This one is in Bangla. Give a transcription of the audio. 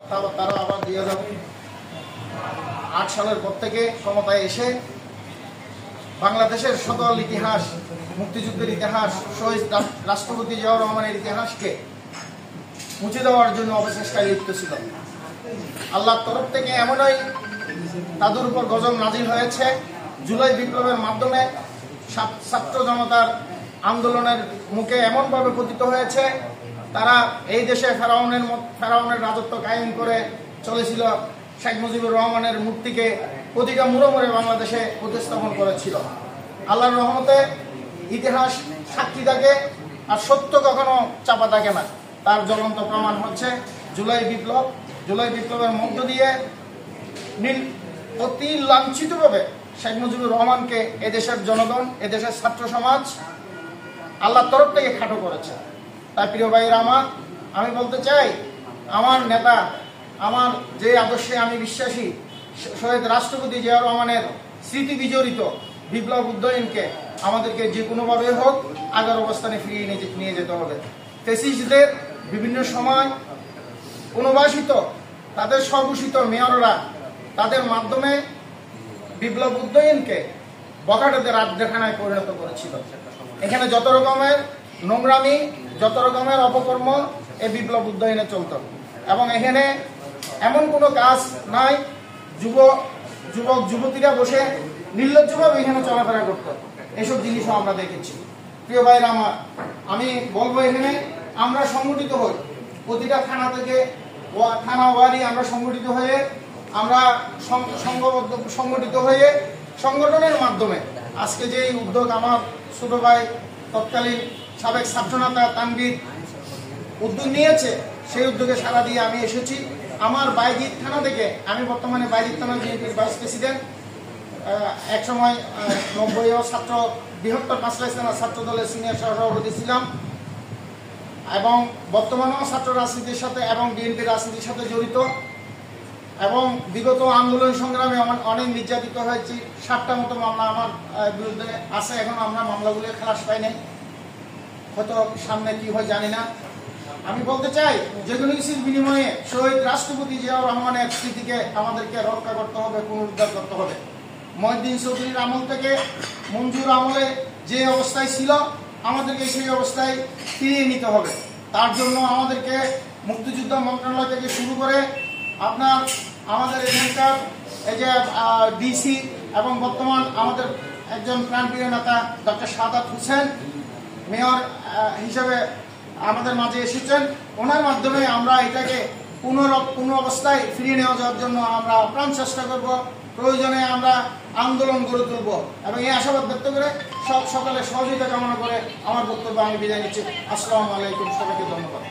তারা আবার 2008 সালের পর থেকে ক্ষমতায় এসে বাংলাদেশের সকল ইতিহাস, মুক্তিযুদ্ধের ইতিহাস, শহীদ রাষ্ট্রপতি জিয়াউর রহমানের ইতিহাসকে মুছে দেওয়ার জন্য অপচেষ্টায় লিপ্ত ছিল। আল্লাহর তরফ থেকে এমনই তাদের উপর গজব নাজিল হয়েছে। জুলাই বিপ্লবের মাধ্যমে ছাত্র জনতার আন্দোলনের মুখে এমনভাবে পতিত হয়েছে, তারা এই দেশে ফেরাউনের রাজত্ব কায়েম করে চলেছিল। শেখ মুজিবুর রহমানের মূর্তিকে প্রতিটা মুড়ে বাংলাদেশে প্রতিস্থাপন করেছিল। আল্লাহর রহমতে ইতিহাস সাক্ষী থাকে, আর সত্য কখনো চাপা থাকে না। তার জ্বলন্ত প্রমাণ হচ্ছে জুলাই বিপ্লব। জুলাই বিপ্লবের মধ্য দিয়ে অতি লাঞ্ছিতভাবে শেখ মুজিবুর রহমানকে এদেশের জনগণ, এদেশের ছাত্র সমাজ আল্লাহর তরফ থেকে খাটো করেছে। তাই প্রিয় ভাইয়েরা আমার, আমি বলতে চাই, আমার নেতা, আমার যে আদর্শে আমি বিশ্বাসী, শহীদ রাষ্ট্রপতি জিয়াউর রহমানের স্মৃতি বিজড়িত বিপ্লব উদ্যয়নকে আমাদেরকে যে কোনোভাবে হোক আগের অবস্থানে ফিরিয়ে নিয়ে যেতে হবে। ফ্যাসিস্টদের বিভিন্ন সময় পুনর্বাসিত, তাদের স্বঘোষিত মেয়ররা তাদের মাধ্যমে বিপ্লব উদ্যয়নকে বখাটেদের রাজখানায় পরিণত করেছিল। এখানে যত রকমের নোংরামি, যত রকমের অপকর্ম এই বিপ্লব উদ্যয়নে চলত, এবং এখানে এমন কোনো কাজ নাই। যুবক যুবতীরা বসে নির্লজ্জভাবে এখানে চলাফেরা করত, এসব জিনিসও আমরা দেখেছি। প্রিয় ভাইরা আমার, আমি বলবো এখানে আমরা সংগঠিত হই, প্রতিটা থানা থেকে থানা ওয়ারি আমরা সংগঠিত হয়ে, আমরা সংগঠিত হয়ে সংগঠনের মাধ্যমে আজকে যে উদ্যোগ আমার ছোট ভাই তৎকালীন সাবেক ছাত্রনেতা তানভীর উদ্যোগ নিয়েছে, সেই উদ্যোগে সাড়া দিয়ে আমি এসেছি। আমার বাইজিৎ থানা থেকে, আমি বর্তমানে বাইজিৎ থানার বিএনপির ভাইস প্রেসিডেন্ট, একসময় 90 ছাত্র বৃহত্তর পাঁচলাই থানা ছাত্র দলের সিনিয়র সভাপতি ছিলাম, এবং বর্তমানেও ছাত্র রাজনীতির সাথে এবং বিএনপির রাজনীতির সাথে জড়িত, এবং বিগত আন্দোলন সংগ্রামে অনেক নির্যাতিত হয়েছি। 7টা মতো মামলা আমার বিরুদ্ধে আছে, এখন আমরা মামলাগুলো খালাস পাই নাই, হয়তো সামনে কি হয় জানি না। আমি বলতে চাই, যে কোনো কিছুর বিনিময়ে শহীদ রাষ্ট্রপতি জিয়াউর রহমানের স্মৃতিকে আমাদেরকে রক্ষা করতে হবে, পুনরুদ্ধার করতে হবে। মহিউদ্দিন চৌধুরীর আমল থেকে মঞ্জুর আমলে যে অবস্থায় ছিল, আমাদেরকে সেই অবস্থায় ফিরিয়ে নিতে হবে। তার জন্য আমাদেরকে মুক্তিযুদ্ধ মন্ত্রণালয় থেকে শুরু করে আমাদের এখানকার এই যে ডিসি এবং বর্তমান আমাদের একজন প্রাণপ্রিয় নেতা ডক্টর সাদাত হোসেন মেয়র হিসেবে আমাদের মাঝে এসেছেন, ওনার মাধ্যমে আমরা এটাকে পুনঃ অবস্থায় ফিরিয়ে নেওয়া যাওয়ার জন্য আমরা আপ্রাণ চেষ্টা করব। প্রয়োজনে আমরা আন্দোলন গড়ে তুলব, এবং এই আশাবাদ ব্যক্ত করে সকলের সহযোগিতা কামনা করে আমার বক্তব্য আমি বিদায় নিচ্ছি। আসসালামু আলাইকুম, সবাইকে ধন্যবাদ।